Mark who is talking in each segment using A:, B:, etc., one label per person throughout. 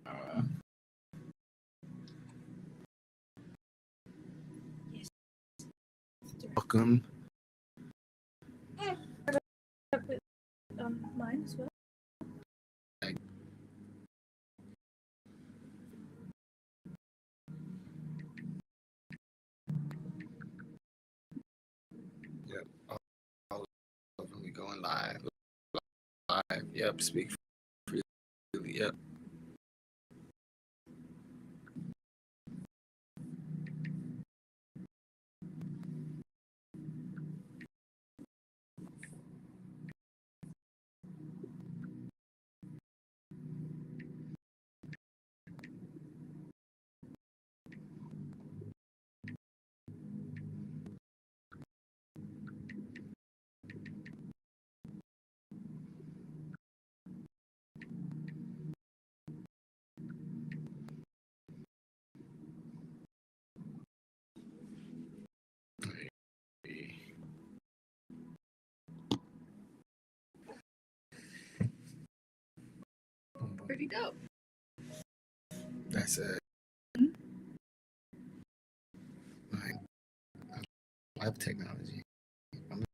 A: Uh,
B: Yes.
A: Welcome.
B: Mine as well.
A: Yep. All of them. We going live. Live. Yep. Speak freely. Yep.
B: Pretty dope.
A: That's it. Like, I love technology. And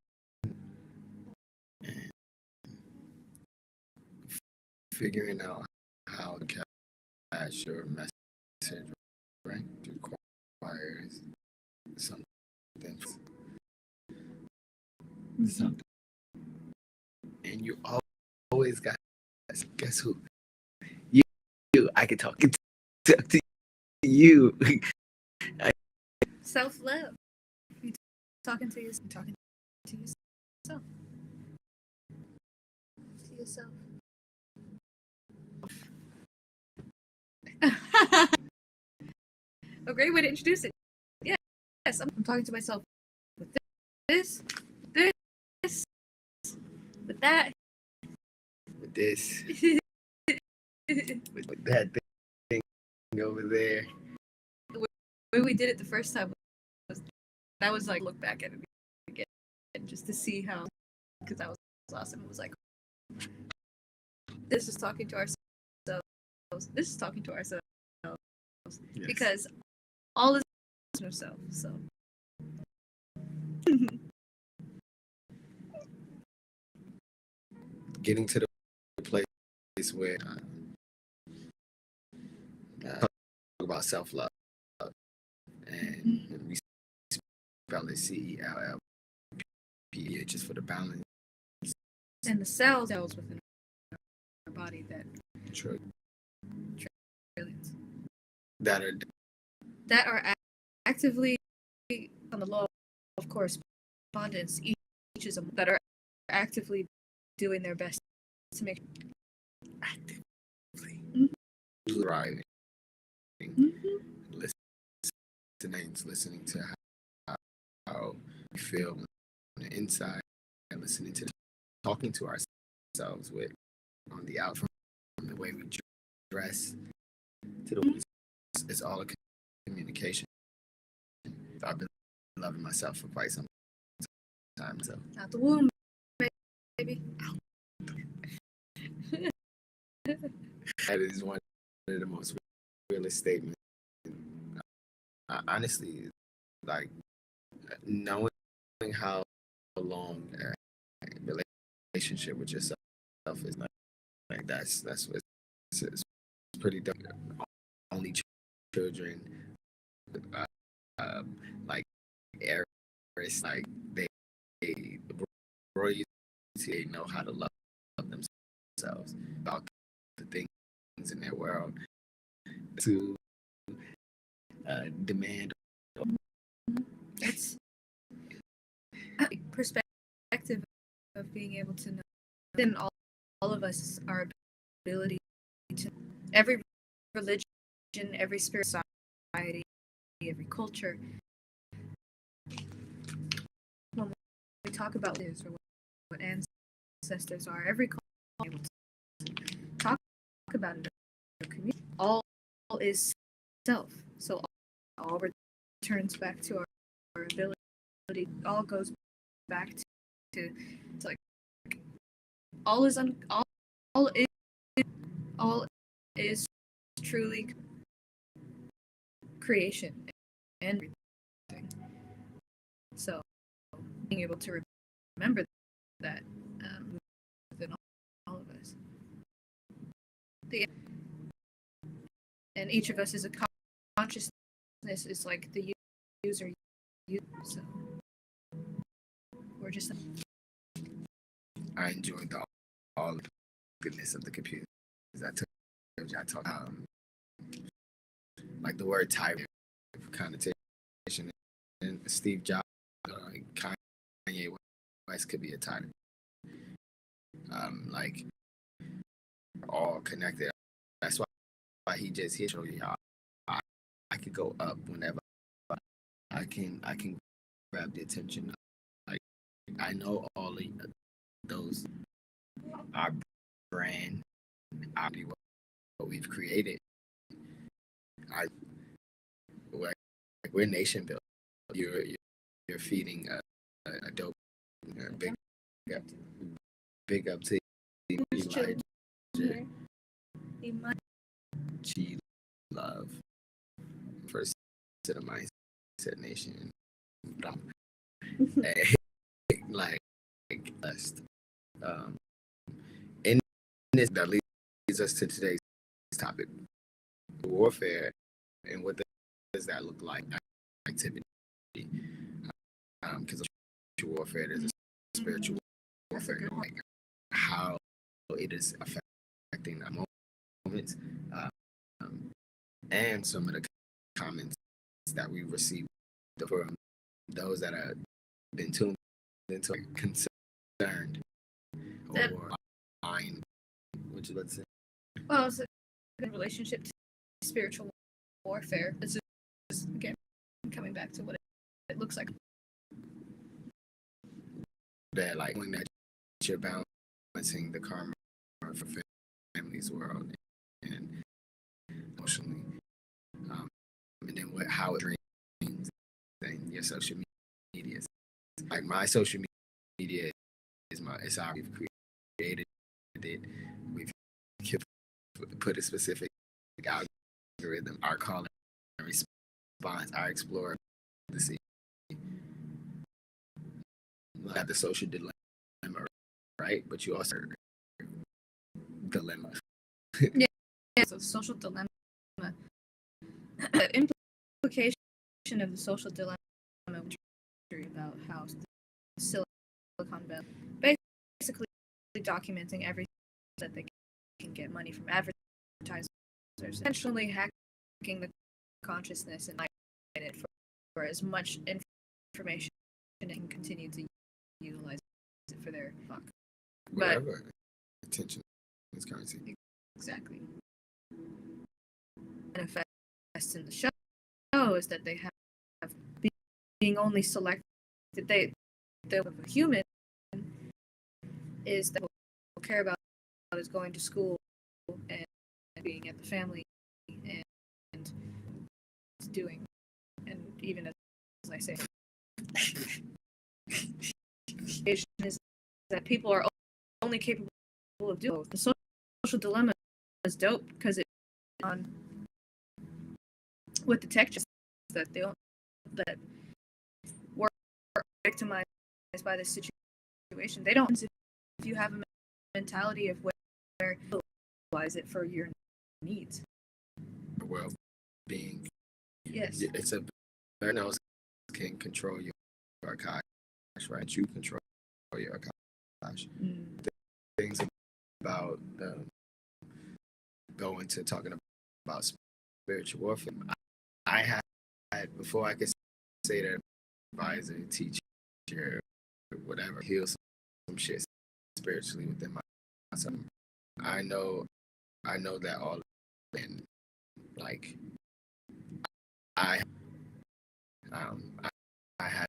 A: figuring out how to catch your message, right? Requires something. Something. And you always got, guess who? You. I can talk to you.
B: Self-love. You talking to yourself. Talking to yourself. To yourself. A great way to introduce it. Yes, I'm talking to myself with this, with that,
A: With this, with that thing over there.
B: The way we did it the first time was like look back at it again just to see how, because that was awesome. It was like, this is talking to ourselves. This is talking to ourselves. Yes. Because all is ourselves. So.
A: Getting to the place where talk about self-love, and we spell it CELLP, just for the balance.
B: And the cells within our body that trillions that are actively on the law of correspondence. Each is that are actively doing their best to make
A: actively thriving, listening to how we feel on the inside, and listening to talking to ourselves with on the out, from the way we dress to the way it's all a communication. I've been loving myself for quite some time. So
B: out the womb, baby.
A: That is one of the most realist statements. Honestly, like knowing how long a relationship with yourself is like that's what it's pretty dope. Only children, like Eris, like they royalty, they know how to love themselves, about the things in their world to demand.
B: It's perspective of being able to know. Then all of us, our ability to every religion, every spirit society, every culture. When we talk about this or what ancestors are, every culture able to talk about it. All is self. So all returns back to our ability. All goes back to like all is truly creation and everything. So being able to remember that within all of us. And each of us is a consciousness is like the user. So we're just.
A: I enjoyed all the goodness of the computer. I talk like the word type connotation, and Steve Jobs, Kanye West could be a type. Like all connected. That's why he showed you how I could go up whenever I can grab the attention. Like I know all of those our brand, what we've created. We're nation building. You're feeding a dope big up to Elijah. G Love. First to the mindset nation. Like blessed. In this that leads us to today's topic. Warfare and what does that look like? Activity. Because warfare there's a spiritual warfare, like how it is affecting our moments, and some of the comments that we received from those that have been tuned into concerned or mind. Would you let's say?
B: Well, it's a good relationship to spiritual warfare. It's just, again, coming back to what it looks like.
A: That like when that you're balancing the karma for family's world and emotionally, and then how it dreams and your social media. Like my social media is how we've created it. We've put a specific algorithm, our call and response, our explorer to see. Have the social dilemma, right? But you also dilemma.
B: Yeah, so social dilemma. The implication of the social dilemma about how Silicon Valley basically documenting everything that they can get money from advertisers, essentially hacking the consciousness and hiding it for as much information and continue to utilize it for their fuck.
A: Whatever. Attention is currency.
B: Exactly. Manifest in the show is that they have being only selected. They of a human is that what care about is going to school and being at the family and doing, and even as I say, is that people are only capable of doing. The social dilemma is dope because it on with the tech that they don't that were victimized by this situation. They don't. If you have a mentality of where utilize it for your needs,
A: well-being.
B: Yes,
A: it's a no one else can control your cash, right? You control your cash. The things about going to talking about spiritual warfare. I had before I could say that advisor, teacher, whatever, heal some shit spiritually within myself. I know that all, and like I had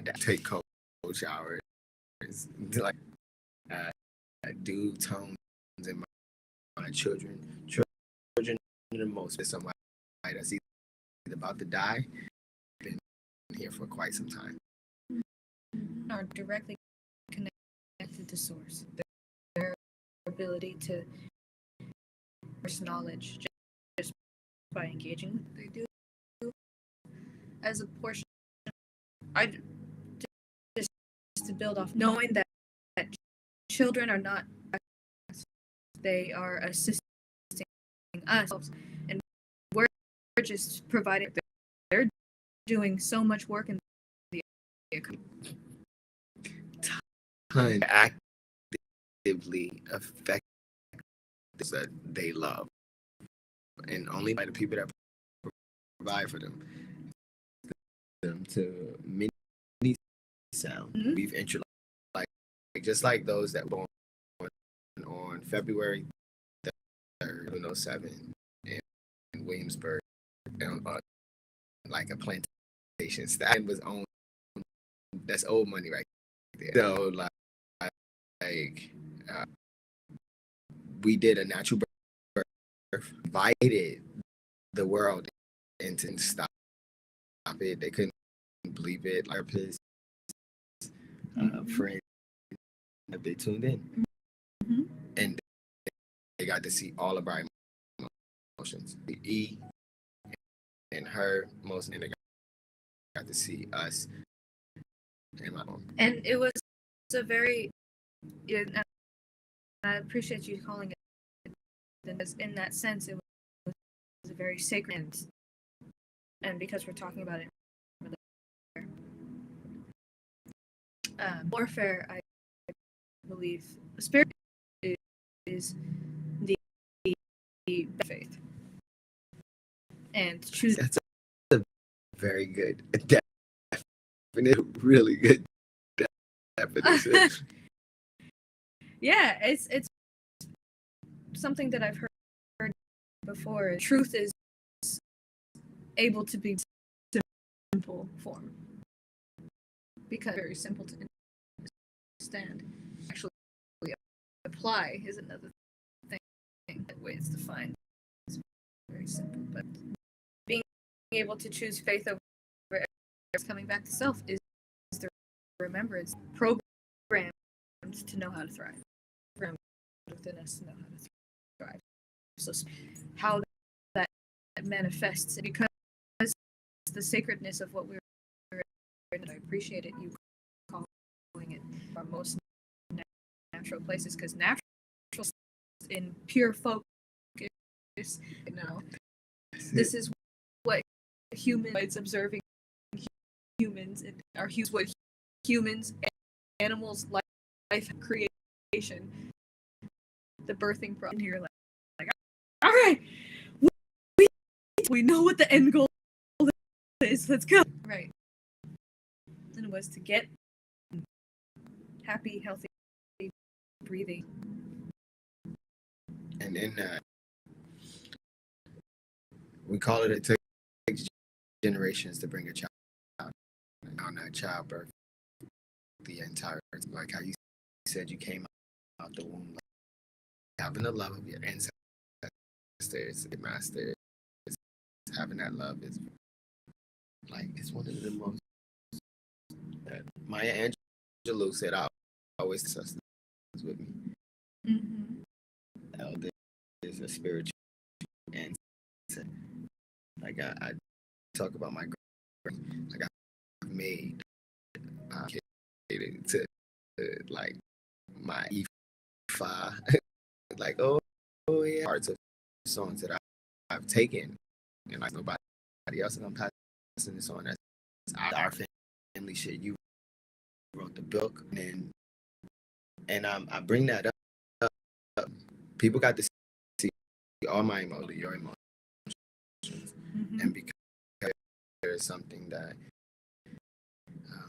A: to take cold showers, like do tones in my children the most. If somebody that's either about to die, been here for quite some time,
B: are directly connected to source. Their ability to knowledge just by engaging with what they do as a portion. I just to build off knowing that children are not, they are assisting us, and we're just providing. They're doing so much work in the economy.
A: Ton actively affect that they love, and only by the people that provide for them to many sound.
B: Mhm.
A: We've introduced like just like those that were born on February 3rd, 1907 in Williamsburg, like a plantation. That was owned. That's old money right there. So like we did a natural birth, invited the world into stop it. They couldn't believe it. Our friends, they tuned in,
B: Mhm.
A: and they got to see all of our emotions. E and her most, and they got to see us and my mom.
B: And it was a very, and I appreciate you calling it, because in that sense, it was a very sacred, and because we're talking about it, warfare, I believe, the spirit is the faith, and choose.
A: That's a very good definition, really good definition.
B: Yeah, it's something that I've heard before. Truth is able to be simple form, because very simple to understand. Actually, apply is another thing. That way it's defined. It's very simple, but being able to choose faith over coming back to self is the remembrance programmed to know how to thrive. Programmed within us to know how to thrive. So how that manifests, because the sacredness of what we're in, I appreciate it. You calling it our most natural places, because natural in pure focus, you know, this is what humans observing humans and our what humans, animals, life creation, the birthing process here. Like, all right, we know what the end goal is. Let's go. Right, and it was to get happy, healthy, breathing.
A: And in that, we call it takes generations to bring a child on that childbirth. The entire, like how you said, you came out the womb, like having the love of your ancestors, your masters, having that love is like, it's one of the most that Maya Angelou said, I always sustenance with me.
B: Mm-hmm.
A: Elder is a spiritual ancestor. Like I talk about my grandma, like I've made to like my E5, like oh yeah, parts of songs that I've taken, and like nobody else, and I'm passing this on. That's our family shit. You wrote the book, and I bring that up. People got to see all my emotions, your emotions,
B: Mm-hmm.
A: and because there's something that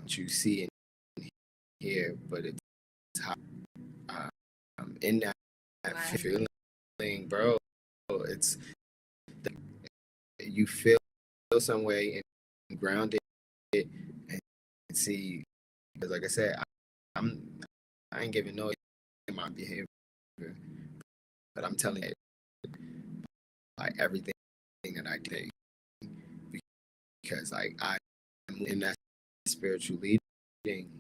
A: you see and hear, but it's how in that feeling, bro. It's you feel some way and ground it and see, because like I said, I ain't giving no in my behavior, but I'm telling you, like everything that I did, because like I'm in that spiritual leading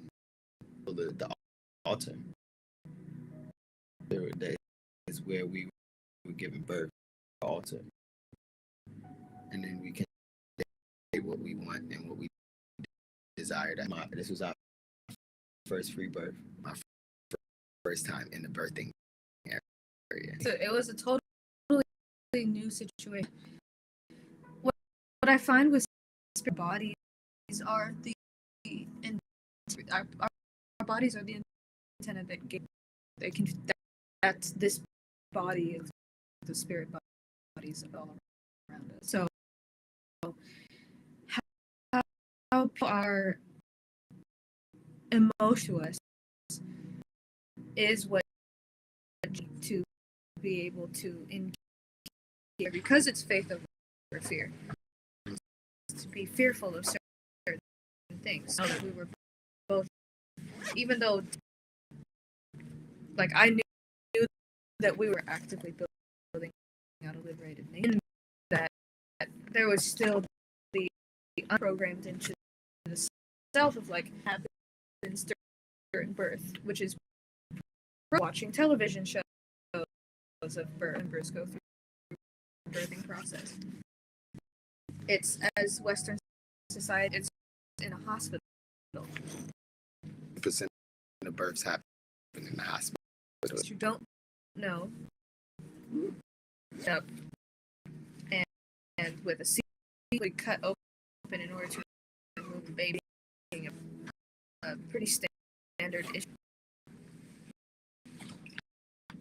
A: the altar. That is where we were giving birth, the altar. and then we can say what we want and what we desire. This was our first free birth, my first time in the birthing area.
B: So it was a totally new situation. What I find with spirit bodies are our bodies are the antenna that they can that's this body of the spirit bodies all around us. So how people are emotional to us is what to be able to engage because it's faith over fear. To be fearful of certain things. So that we were both, even though, like, I knew that we were actively building out a liberated nation, that there was still the unprogrammed into the self of like happens during birth, which is watching television shows of birth and births go through the birthing process. It's as Western society, it's in a hospital.
A: 100% of births happen in the hospital.
B: What you don't know, up and with a seam we cut open in order to remove the baby, a pretty standard issue.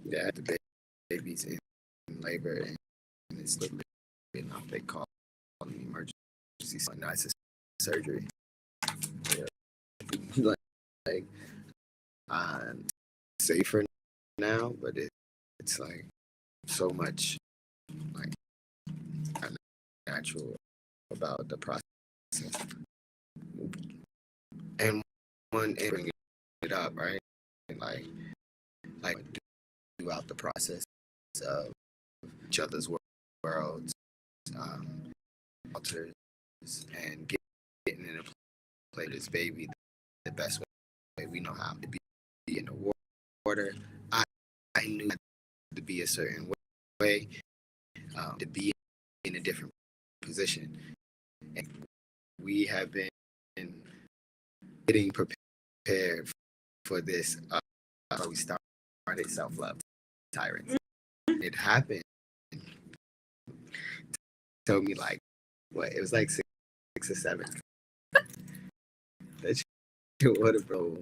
A: Yeah, the baby's in labor and it's literally enough. They call an emergency. So now it's a surgery. Yeah. like safer now, but it's like so much like natural about the process. And one and bring it up, right? And like throughout the process of each other's worlds, alters, and getting in a play this baby the best way we know how to be in the water. I knew to be a certain way, to be in a different position, and we have been getting prepared for this. We started self-love tyrants. It happened. Told me like what it was like 6 or 7. That would have bro.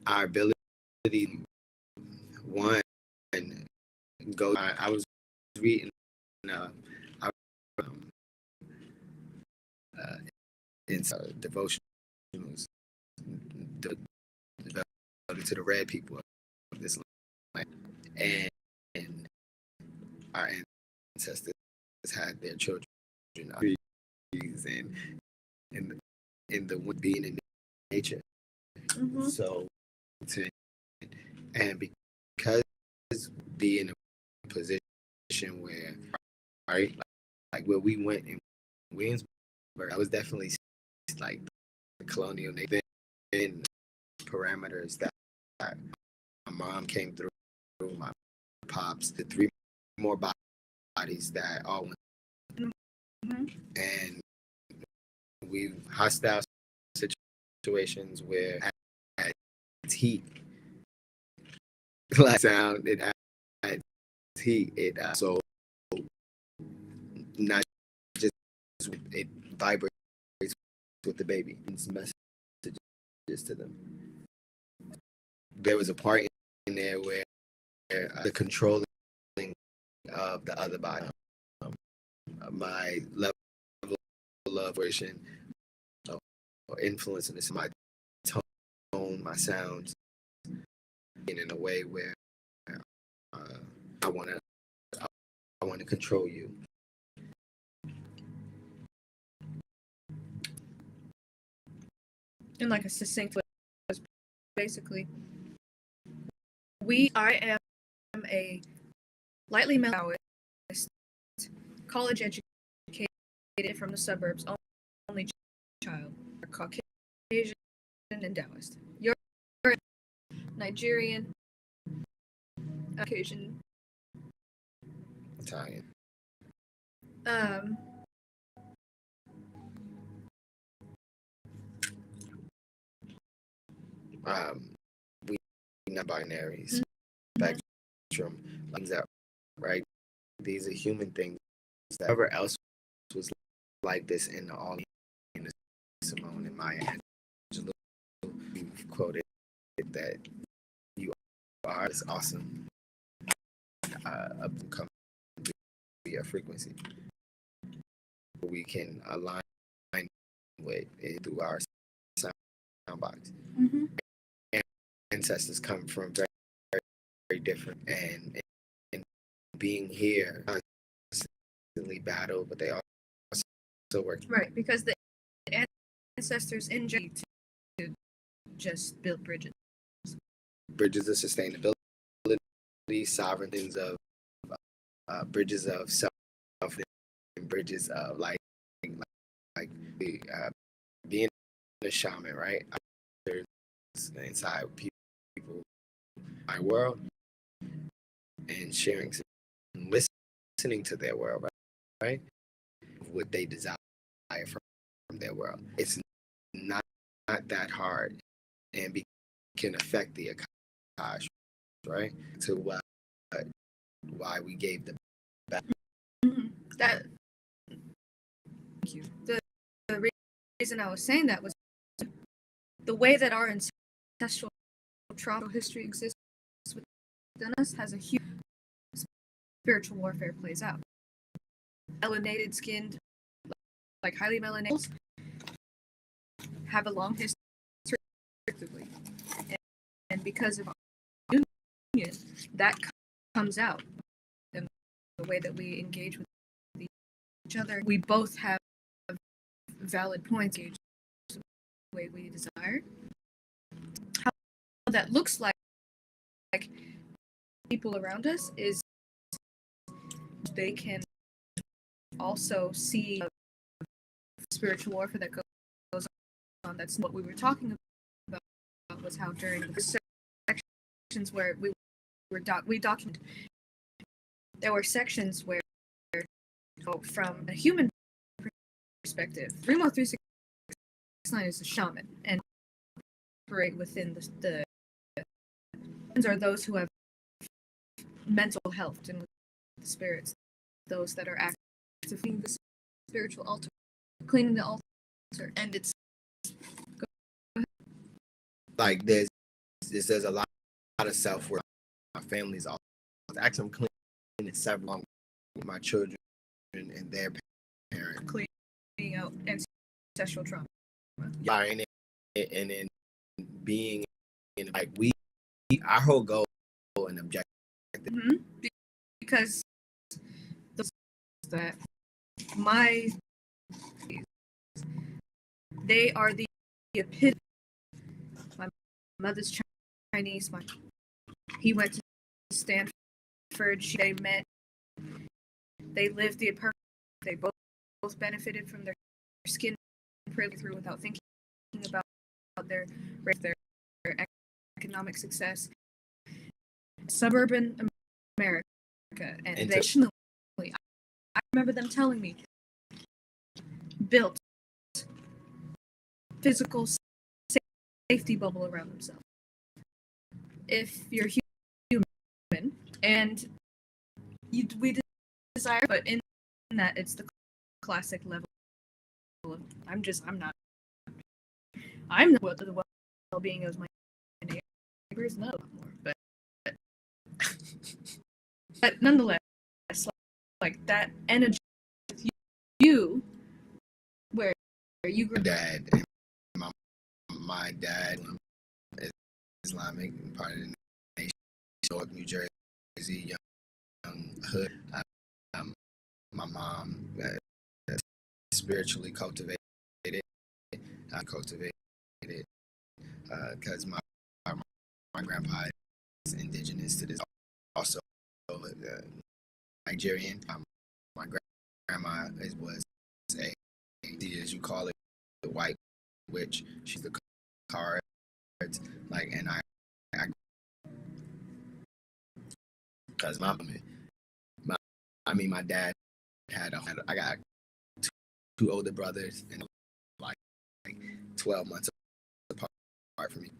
A: Our ability, one, go. I was reading in devotionals devoted to the red people of this land, and our ancestors had their children in the being in nature.
B: Mm-hmm.
A: So and because be in a position where like where we went in Williamsburg, I was definitely like the colonial nation parameters that my mom came through, my pops, the 3 more bodies that all went, and we hostile situations where it's heat, like sound, it adds heat, it so not just it vibrates with the baby, it's messages to them. There was a part in there where the controlling of the other body, my level of vibration or influence in this, my tone, my sounds, and in a way where I want to control you.
B: In like a succinct way, basically, I am a lightly Taoist, college educated from the suburbs, only child, Caucasian and Taoist. You're Nigerian, Caucasian,
A: Italian.
B: Um,
A: We non-binaries,
B: mhm.
A: spectrum, things that right. These are human things that whoever else was like this in the all in Simone and Maya Angelou, you've quoted that you are this awesome come be a frequency we can align with it through our sound box.
B: Mm-hmm.
A: Ancestors come from very, very, very different, and being here constantly battle, but they also work.
B: Right, because the ancestors in general to just build bridges.
A: Bridges of sustainability, sovereignties of bridges of self, and bridges of like being a shaman, right? There's inside people, my world, and sharing, and listening to their world, right? What they desire from their world. It's not that hard, and can affect the Akash, right? To why we gave the back.
B: Mm-hmm. That. Thank you. The reason I was saying that was the way that our ancestral trauma history exists within us has a huge spiritual warfare plays out. Melanated skinned, like highly melanated, have a long history, and because of our union, that comes out in the way that we engage with each other. We both have valid points the way we desire. How that looks like people around us is they can also see spiritual warfare that goes on. That's what we were talking about, was how during the sections where we documented, there were sections where, from a human perspective, 31369 is a shaman, and operate within the are those who have mental health and the spirits, those that are actively the spiritual altar, cleaning the altar, and it's
A: like there's a lot of self work. My family's all actually I'm cleaning several with my children and their parents,
B: cleaning out ancestral trauma.
A: Yeah, and then being in like our whole goal and objective.
B: Mm-hmm. Because that my they are the epitome. My mother's Chinese. He went to Stanford. They met. They lived the perfect. They both benefited from their skin privilege through without thinking about their economic success. Suburban America, and additionally, I remember them telling me built physical safety bubble around themselves. If you're human and we desire, but in that it's the classic level of I'm not what the well-being of my neighbors, no more, but nonetheless, like that energy with you where you grew.
A: Dad and my dad is Islamic, part of the nation, York, New Jersey, young hood. My mom spiritually cultivated. I cultivated because my grandpa is indigenous to this, also Nigerian. My grandma was a, as you call it, the white witch. She's the cards, like, and because my dad I got two older brothers and like 12 months apart from me.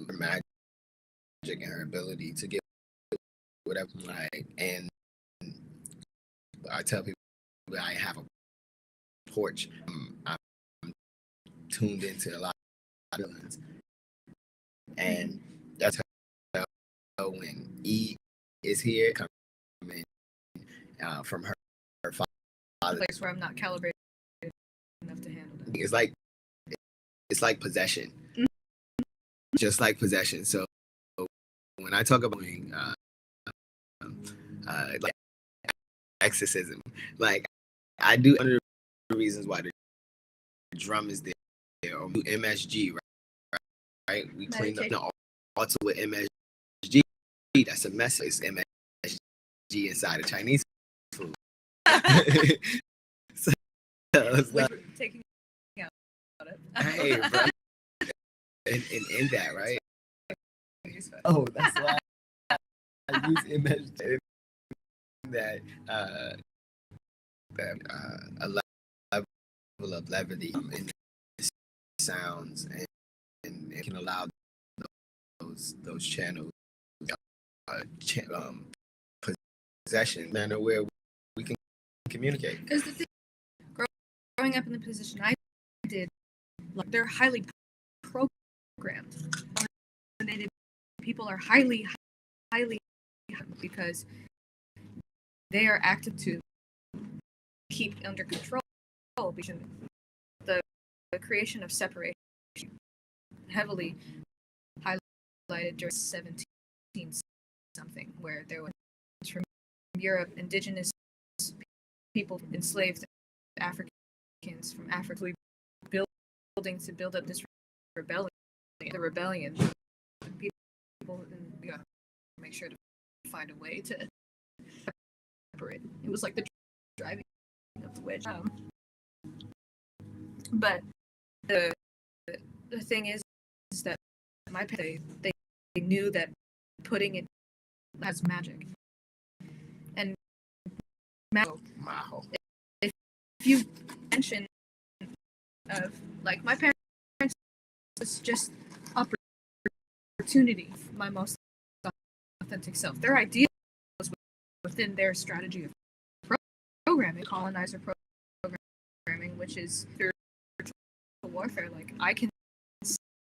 A: Her magic and her ability to get whatever, like, and I tell people I have a porch. I'm tuned into a lot of feelings, and that's how when E is here, coming from her father,
B: a place where I'm not calibrated enough to handle that.
A: It's like possession, just like possession. So when I talk about like exorcism, like I do, one of the reasons why the drum is there, or MSG, right? We clean up the altar with MSG. That's a mess. It's MSG inside of Chinese food. So it's like,
B: taking out it.
A: hey, bro, in that, right? Oh, that's why I use MSG. That a level of levity in sounds, and it can allow those channels possession manner where we can communicate.
B: Because the thing, growing up in the position I did, like, they're highly programmed. Native people are highly because they are active to keep under control. Because the creation of separation heavily highlighted during 17 something, where there was from Europe indigenous people enslaved Africans from Africa building to build up this rebellion. The rebellion, people, and we gotta make sure to find a way to separate. It was like the driving of the wedge. But the thing is that my parents, they knew that putting it has magic, and if you mention of, like, my parents, was just opportunity, my most authentic self. Their idea was within their strategy of programming, colonizer programming, which is spiritual warfare. Like, I can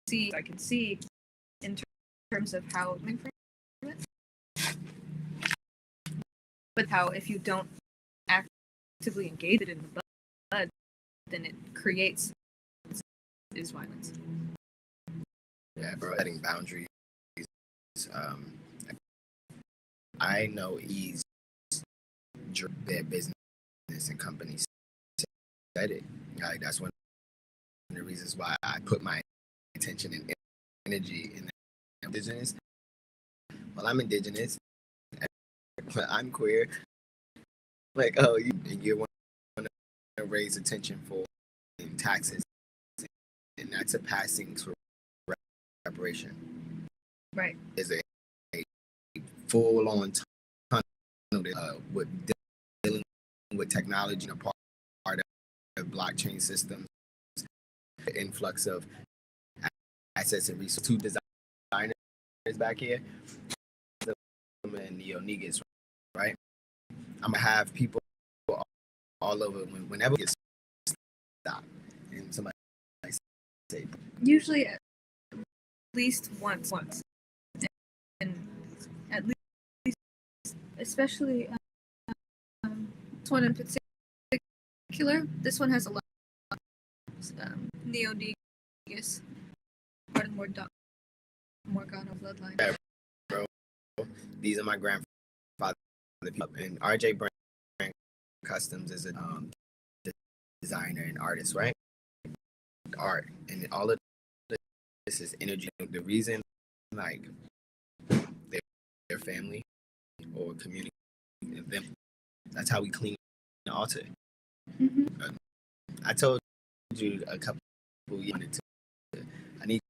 B: see in terms of how it from it, but how if you don't actively engage it in the bud, then it creates is violence.
A: Yeah, bro, setting boundaries. I know E's their business and companies said it. Like, that's one of the reasons why I put my attention and energy in indigenous. Well, I'm indigenous, but I'm queer. Like, oh, you want to raise attention for taxes, and that's a passing through reparation.
B: Right.
A: Is a full-on tunnel with dealing with technology and a part of blockchain systems, the influx of assets and resources. Two designers back here, and neo-niggas, right? I'm gonna have people all over whenever it gets stopped, and somebody say,
B: usually at least once, and at least, especially this one in particular. This one has a lot of neo-negus, part of Morgana bloodline.
A: Yeah, bro, these are my grandfather people, and RJ Brand Customs is a designer and artist, right? Art and all of this is energy. The reason, like, their family or community, them, that's how we clean the altar.
B: Mm-hmm.
A: I told you a couple you wanted to. I need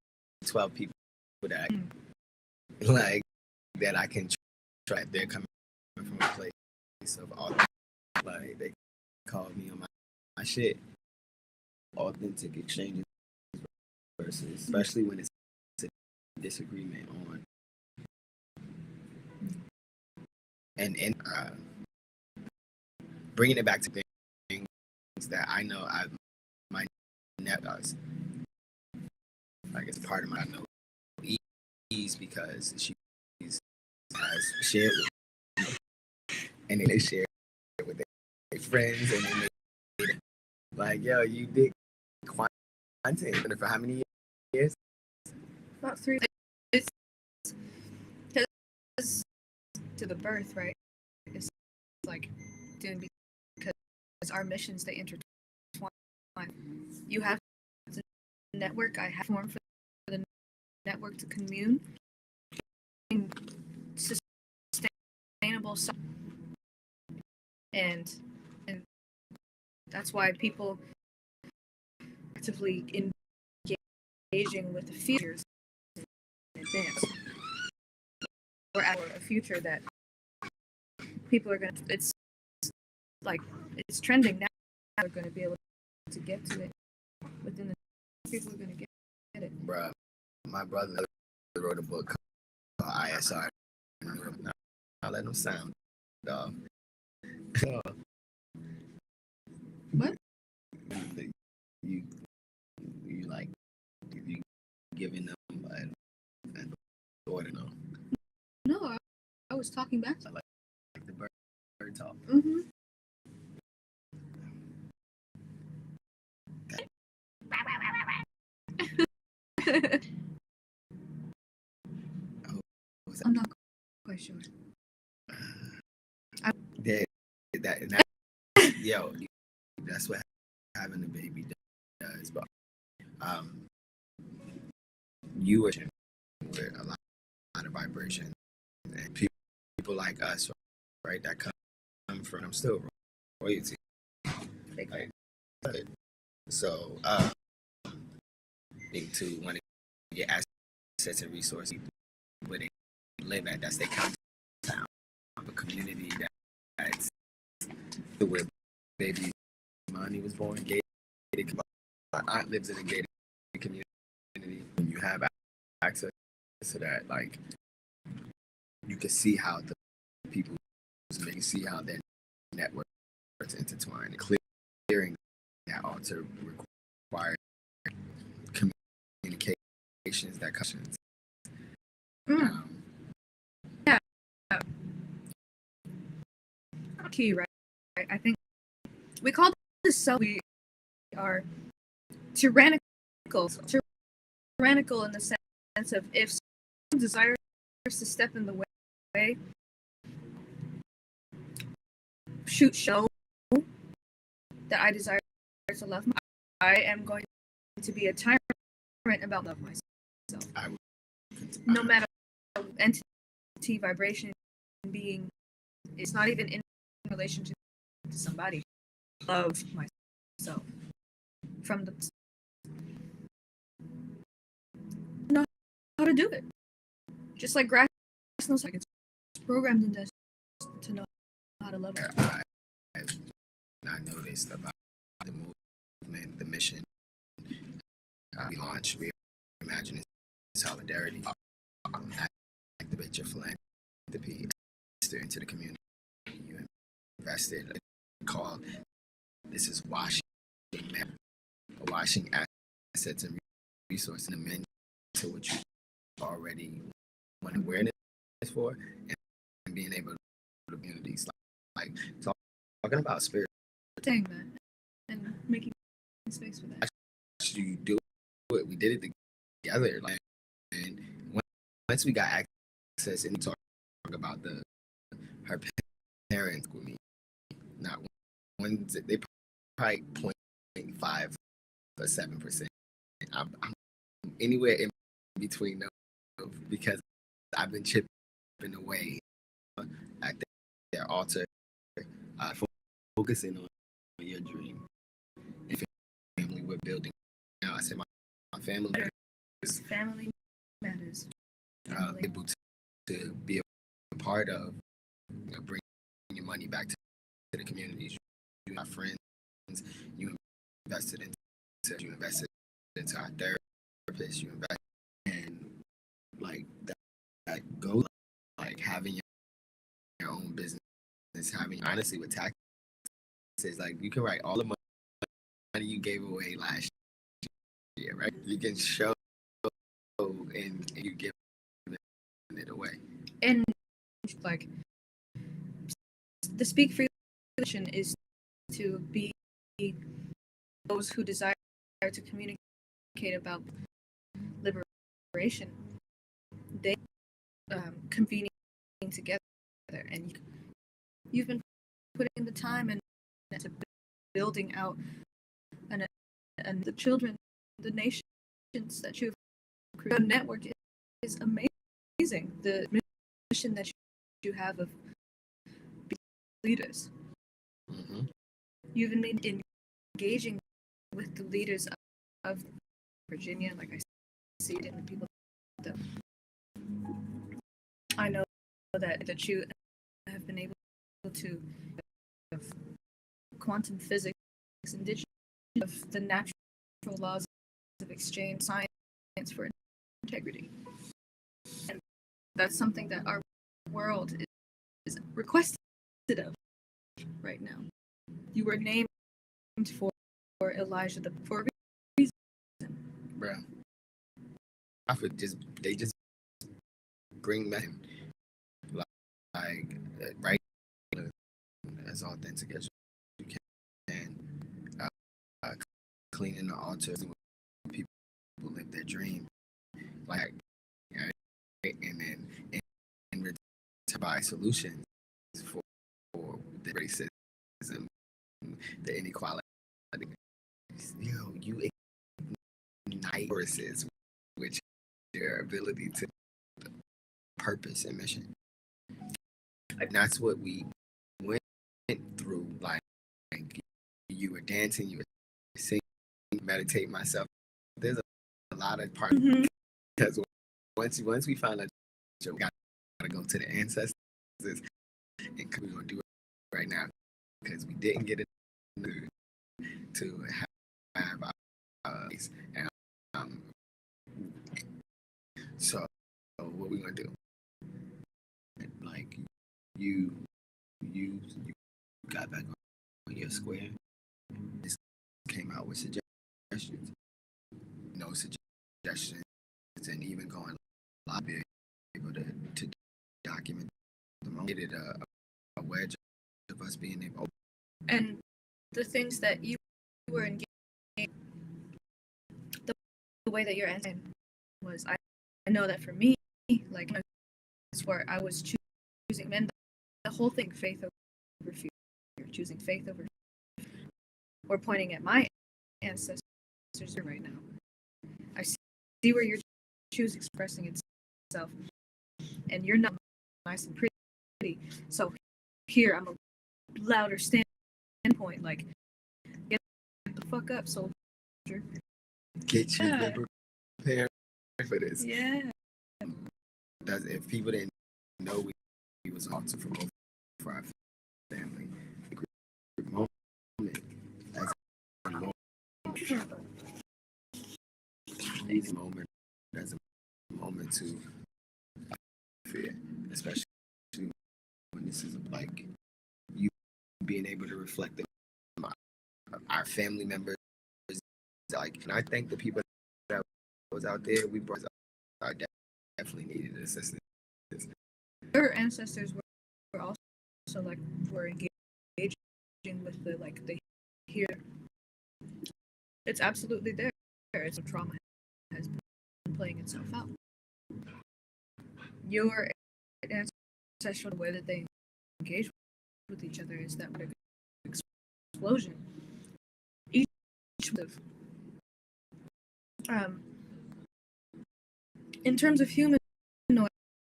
A: 12 people that I, like, that I can try. They're coming from a place of all, like they called me on my shit. Authentic exchanges versus, especially when it's a disagreement on and bringing it back to things that I know my net does. Like it's part of my know ease because she's has shared with me, and then they share it with their friends, and then they like, yo, you did content for how many years?
B: About 3 years. Because to the birth, right? It's like doing because our missions they intertwine. You have the network. I have formed for the network to commune, sustainable, and that's why people actively engaging with the futures in advance. Or at a future that people are going to, it's like, it's trending now. They're going to be able to get to it within the people are going to get it.
A: Bruh, my brother wrote a book called ISR. I'll let him sound, dog.
B: What?
A: You like, you giving them an order, no?
B: No, I was talking back to
A: like the bird talk.
B: Mm-hmm. I'm not quite sure.
A: That yo, that's what having a baby does. But you were with a lot of vibration, and people like us, right? That come from. I'm still royalty. Like, so need to want to get assets and resources where they live at. That's their town, a community that's where baby Money was born. Gated. My aunt lives in a gated community. When you have access to that, like you can see how the people, you see how their networks intertwine. Clearing that altar requires communications that questions.
B: Yeah. Key, right? I think we call this self. We are tyrannical in the sense of if someone desires to step in the way, show that I desire to love I am going to be a tyrant about love myself. No matter entity, vibration, being, it's not even in relationship to somebody. Love myself from the know how to do it. Just like grass knows like it's programmed into to know how to love it.
A: I noticed about the movement, the mission. We launched Reimagining Solidarity. Activate your philanthropy into the community. You invested called This is Washing assets and resources and amend to what you already want awareness for, and being able to communities like talking about spirit.
B: Saying that and making space for that.
A: Actually, do it. We did it together, like, and once we got access and talk about her parents with me, not one, they probably 0.5 or 7%. I'm anywhere in between those because I've been chipping away at their altar, focusing on your dream and family we're building. Now I said my family matters.
B: Family matters.
A: Able to be a part of, bringing money back to the communities. You have friends, you invested into our therapists, you invest in like that goes like having your own business, having honestly with taxes, like you can write all the money you gave away last year, right? You can show and you give it away.
B: And like the Speak Freely mission is to be those who desire to communicate about liberation. They convening together, and you've been putting the time into building out and the children, the nations that you've created. The network is amazing. The mission that you have of leaders.
A: Mm-hmm.
B: You've been engaging with the leaders of Virginia, like I see it in the people that I know that you have been able to have quantum physics, indigenous of the natural laws of exchange, science for integrity. And that's something that our world is requested of right now. You were named for Elijah for a reason.
A: Bro. They just bring that in, like right as authentic as you can, uh, cleaning the altars when people live their dream, like, right? And then in return by solutions for the racism, the inequality. Yo, you ignite forces, which your ability to purpose and mission. And that's what we went through. Like you were dancing, you were singing, meditate myself. There's a lot of parts because once we find out, we gotta go to the ancestors, and we're gonna do it right now because we didn't get it to have our and so what we gonna do? Like you got back on your square. This came out with suggestions. No suggestions, and even going live, be able to document the moment. It a wedge of us being able.
B: And the things that you were engaged, the way that you're answering was, I know that for me, like that's where I was choosing men. The whole thing, faith over fear, choosing faith over fear. We're pointing at my ancestors right now. I see where your choose expressing itself, and you're not nice and pretty. So here I'm a louder standpoint, like get the fuck up, soldier.
A: Get you prepared for this.
B: Yeah.
A: That's if people didn't know we was also from both for our family. Moment as a moment, a moment as a moment to fear, especially when this is like you being able to reflect on our family members. Like, and I think the people that was out there, we brought I definitely needed assistance.
B: Your ancestors were also like were engaging with the here. It's absolutely there. It's a trauma has been playing itself out. Your ancestral, the way that they engage with each other is that explosion. Each of in terms of human,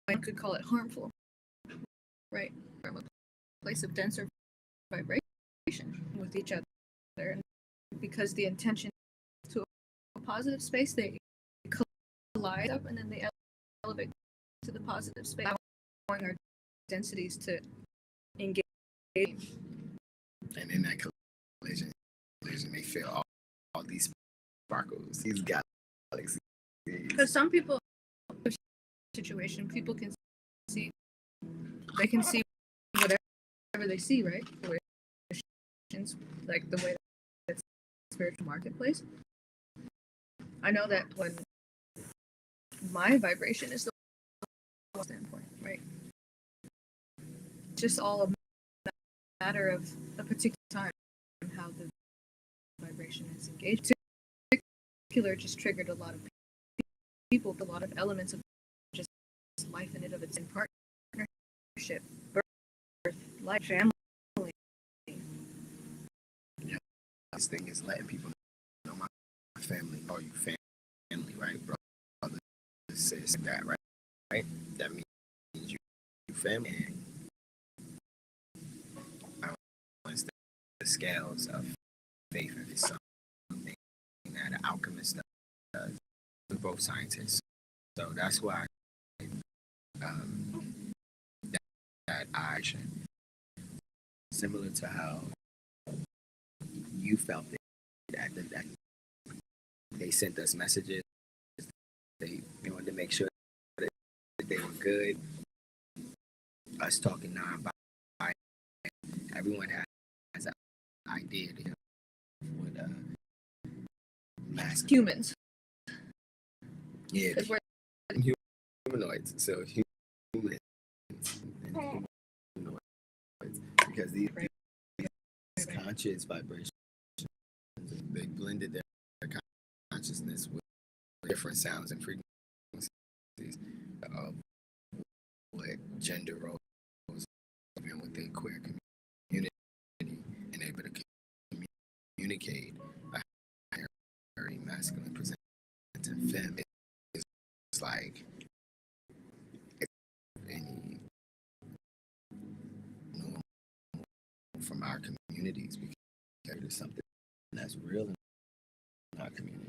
B: I could call it harmful, right? From a place of denser vibration with each other, and because the intention to a positive space, they collide up and then they elevate to the positive space, allowing our densities to engage
A: And in that collision, they feel all these sparkles, these galaxies.
B: Because some people, situation, people can see, they can see whatever they see, right? Like the way that's spiritual marketplace. I know that when my vibration is the standpoint, right? Just all a matter of a particular time and how the vibration is engaged. In particular, just triggered a lot of people, a lot of elements of just life in it of its in partnership, birth, life, family.
A: Yeah, this thing is letting people know my family, or you family, right, bro? Says that, right? That means you family. And I the scales of faith is something that an alchemist does. We're both scientists, so that's why that action, similar to how you felt it, that they sent us messages. They wanted to make sure that they were good. Us talking non-binary, everyone has an idea of what masculine.
B: Humans.
A: Yeah, humanoids. So humans and humanoids, because these conscious vibrations, they blended their consciousness with different sounds and frequencies of what gender roles and within queer community, and able to communicate a higher masculine presenting feminine is like any normal from our communities, because there's something that's real in our community.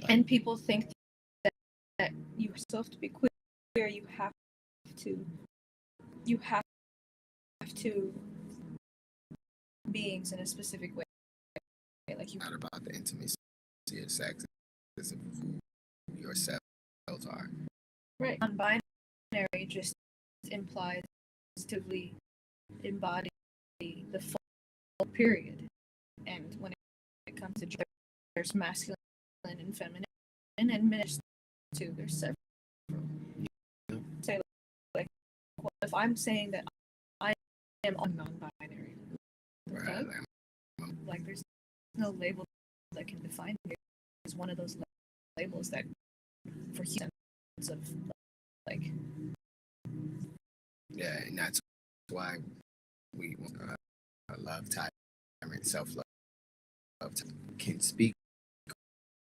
B: And people think that you yourself to be queer, you have to beings in a specific way. Like you
A: not about the intimacy of sex, it's of who your cells are.
B: Right. Non-binary just implies positively embody the full period. And when it comes to gender, there's masculine and feminine, and minister too. There's several.
A: Yeah.
B: Say like, well, if I'm saying that I am non-binary,
A: Right.
B: like there's no label that can define me. It's one of those labels that, for humans, of like.
A: Yeah, and that's why we love tyrant, self-love can speak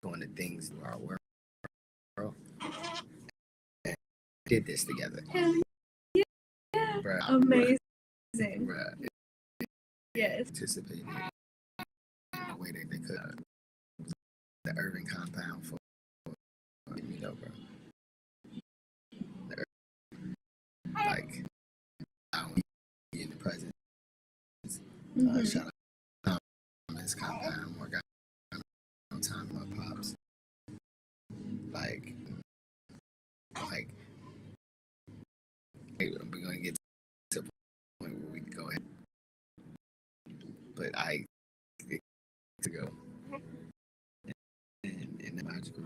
A: on the things in our world. And did this together.
B: Hell yeah.
A: Bruh,
B: Amazing.
A: Bruh.
B: Yes.
A: Participated in the way that they could. The urban compound for you know, bro. Like, I don't be in the present. Shout out to this compound. Work out on time with my pops. Like, we're gonna get to the point where we can go ahead. But I get to go in the magical.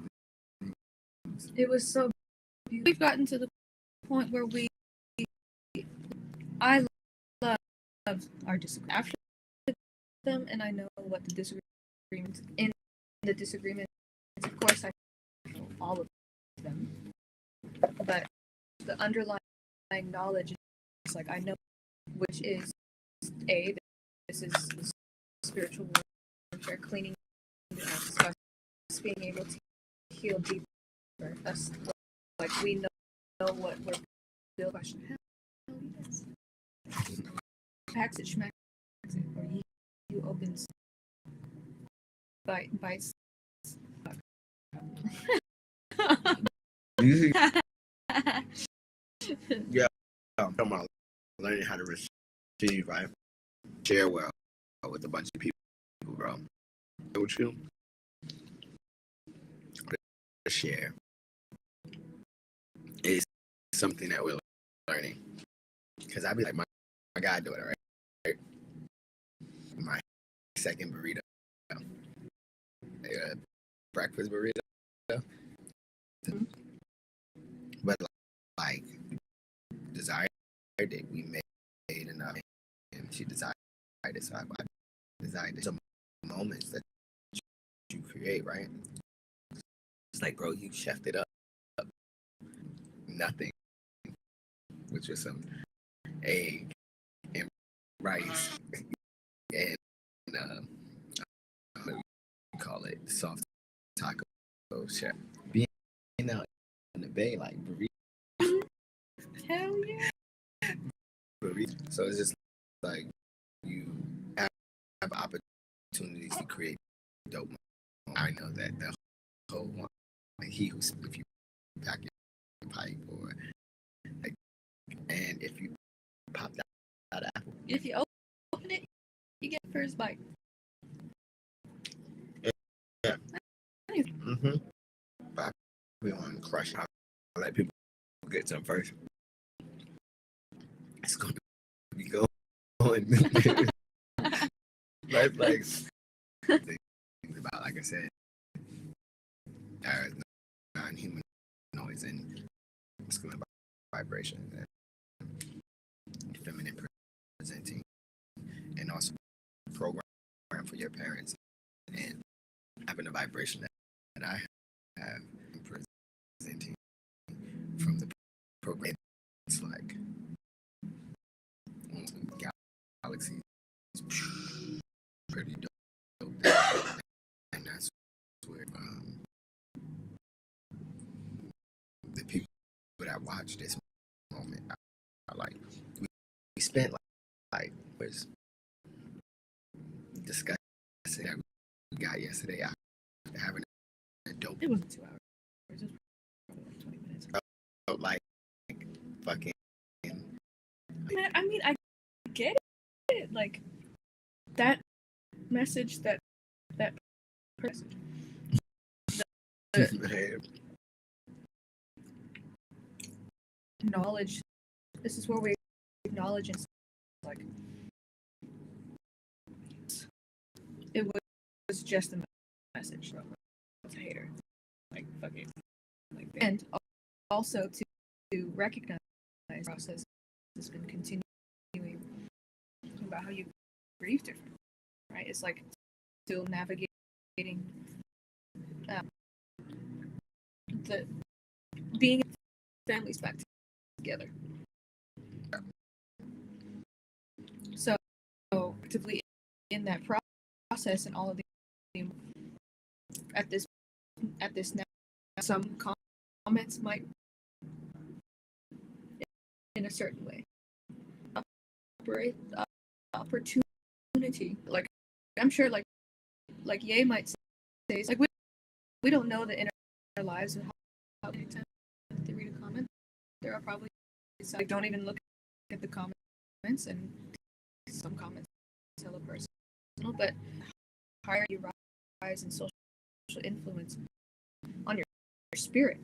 B: It was so beautiful. We've gotten to the point where I love our disagreements after them, and I know what the disagreements in the disagreements. Of course, I know all of them, but the underlying knowledge is like I know, which is this is the spiritual warfare, cleaning us being able to heal deeper. Us like we know what we're built. Question: hell yes. Packs it, schmacks it, or you opens bites.
A: Yeah, I'm talking about learning how to receive, right? share well with a bunch of people, bro. Don't you? Share is something that we're learning. Because I'd be like, my God daughter, right? My second burrito. Breakfast burrito.
B: Mhm.
A: But like, desired it, we made enough. And she desired it, so I desired it. Some moments that you create, right? It's like, bro, you chefed it up. Nothing, which was some egg and rice and we call it soft taco chef. Being out in the bay, like burrito.
B: Hell yeah.
A: So it's just like you have opportunities to create dope moments. I know that the whole one, like he who, if you pack your pipe or like, and if you pop that apple,
B: If you open it, you get first bite.
A: yeah. Mm-hmm. But we want to crush it. I let people get some first. It's going to be going. like things about, like I said, there is non-human noise and masculine vibration and feminine presenting, and also program for your parents and having a vibration that I have presenting from the program. It's like galaxies, pretty dope, and that's where the people that watch this moment are like, we spent like was discussing that we got yesterday after having a dope.
B: It wasn't 2 hours. It was probably like 20 minutes.
A: Like fucking.
B: I mean, I get it. Like that message, that message. Knowledge. This is where we acknowledge and like it was just a message. It's a hater. Like fucking like that. And also to recognize the process has been continuing about how you grieve different, right? It's like still navigating the being families back together. So actively in that process and all of the at this now, some comments might in a certain way operate opportunity. Like I'm sure like Ye might say like we don't know the inner lives of how many times they read a comment. There are probably some like don't even look at the comments, and some comments tell a personal, but higher you rise in social influence on your spirit.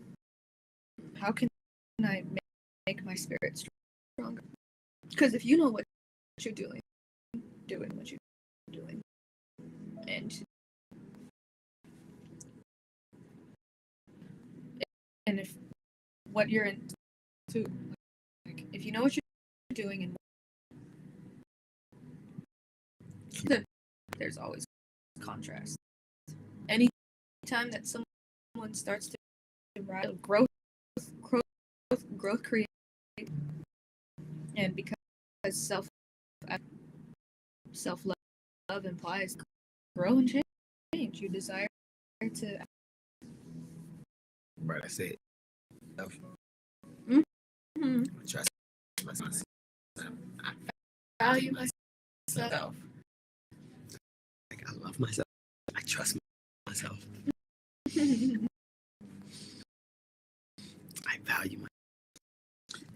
B: How can I make my spirit stronger? Because if you know what you're doing what you're doing, and if what you're into, like if you know what you're doing, and then there's always contrast. Anytime that someone starts to rise, growth create, and because self love implies grow and change. You desire to.
A: Right, I said.
B: Mm-hmm.
A: Trust myself. I
B: Value myself.
A: Like I love myself. I trust myself. I value myself,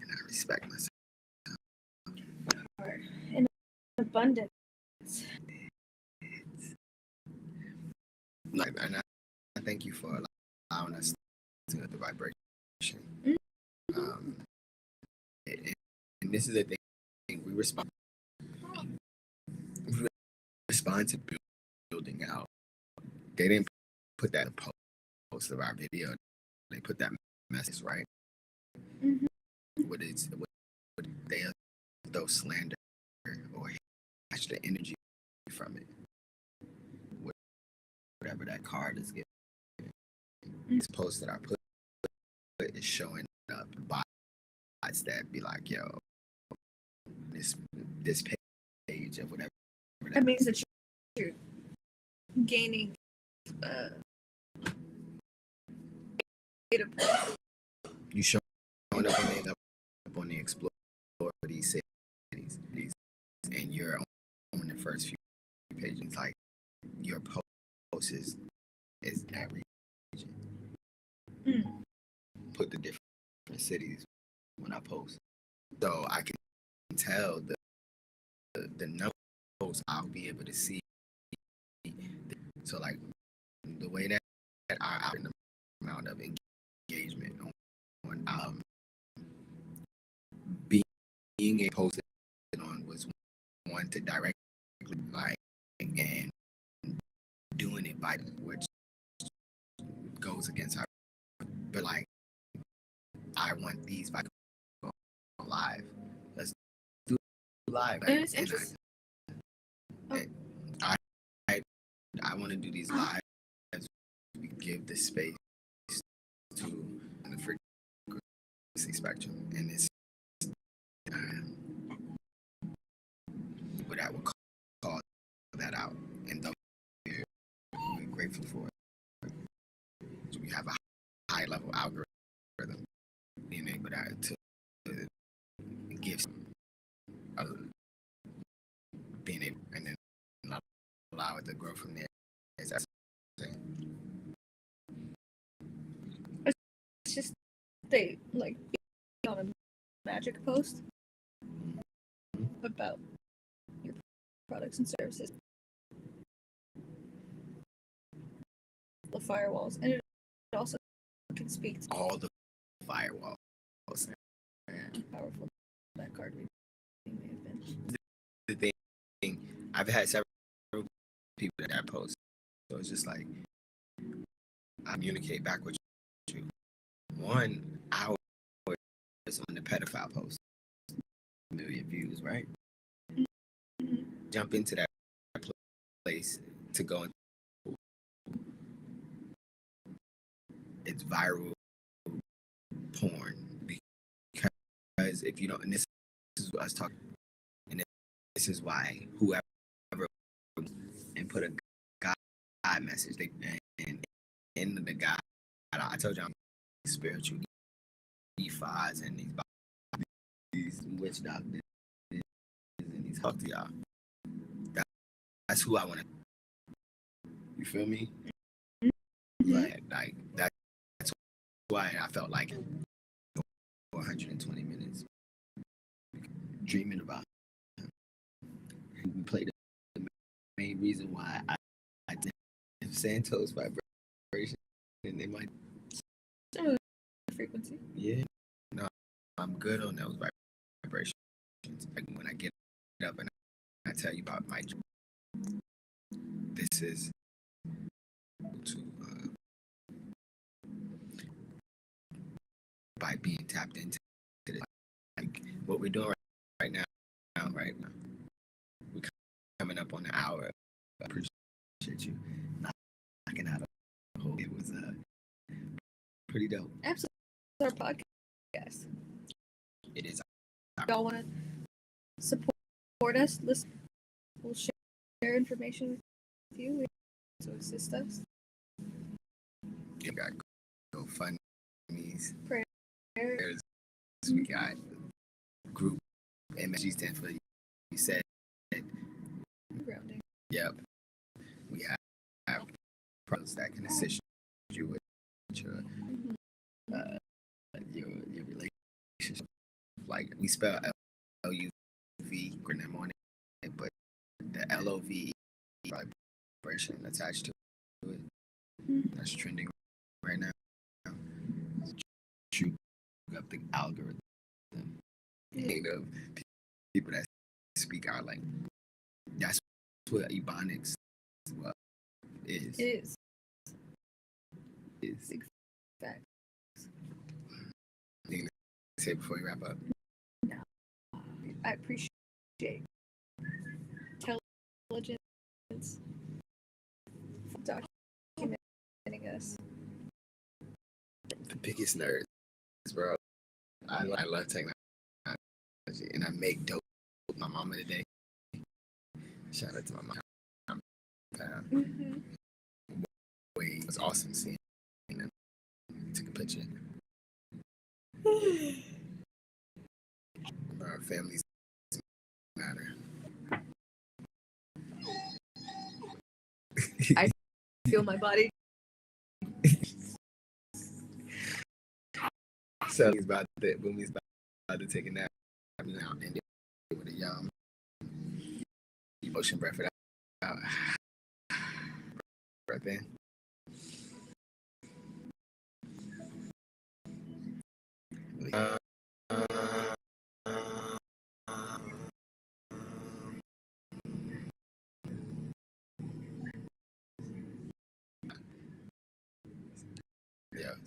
A: and I respect myself.
B: And abundance.
A: Like, and I thank you for allowing us to the vibration. Um, and this is the thing we respond to building out. They didn't put that in post of our video. They put that message, right?
B: Mm-hmm.
A: What they throw slander or catch the energy from it. Whatever that card is giving. These posts that I put is showing up bots that be like, yo, this page of whatever.
B: That means that you're gaining data points.
A: You showing up on the explore these cities, and you're on the first few pages. Like your post is that region. Put the different cities when I post, so I can tell the numbers I'll be able to see. So like the way that I the amount of engagement on being a posted on was one to directly like and doing it by which goes against our, but like I want these by live. Let's do live.
B: And it's interesting.
A: I want to do these live as we give the space to the frequency spectrum, and it's but I will call that out, and we're grateful for it. So we have a high level algorithm being able to give being able and then allow it to grow from there.
B: It's just they like be on a magic post about your products and services, the firewalls, and it also can speak to
A: all the firewalls.
B: how powerful that card may have been.
A: The thing, I've had several people that post, so it's just like I communicate back with you. 1 hour is on the pedophile post, 1 million views, right?
B: Mm-hmm.
A: Jump into that place to go into it's viral porn because if you don't, and this is us talking, and this is why whoever and put a God message, they and in the God, I told you I'm spiritual E5s and these witch doctors and these talk to y'all. That's who I want to. You feel me?
B: Mm-hmm.
A: Like that's why I felt like 120 minutes dreaming about him. We played the main reason why I did Santos vibration, and they might
B: frequency.
A: yeah. No, I'm good on those vibrations. Like when I get up and I tell you about my dream, this is to by being tapped into it. Like what we're doing right now. We're coming up on an hour. I appreciate you knocking out a whole. It was pretty dope.
B: Absolutely, our podcast.
A: It is.
B: Y'all want to support us? Listen, we'll share information with you to assist us.
A: You got GoFundMe's,
B: prayers.
A: We got group MSG stand for you said.
B: Grounding.
A: Yep. We have products that can assist you with your relationship. Like we spell LUV in the morning, but the LOVE vibration attached to it. That's trending right now. Shoot up the algorithm. Of people that speak our language. That's what Ebonics is.
B: It is.
A: Is.
B: Exactly.
A: Anything to say before we wrap up?
B: No. I appreciate intelligence documenting us.
A: The biggest nerds, bro. I love technology, and I make dope with my mama today. Shout out to my mom. It was awesome seeing them. Took a picture. Our families matter.
B: I feel my body.
A: So Boomy's about to take a nap now, and it with a emotion breath it out. Breath in.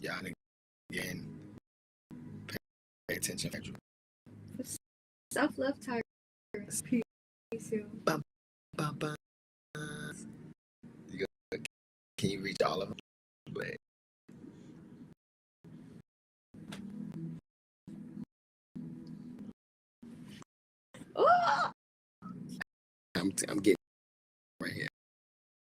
A: Yeah, again, pay attention.
B: Self-love tigers. Peace.
A: Bum, bum, bum. Can you reach all of them? But
B: Oh!
A: I'm getting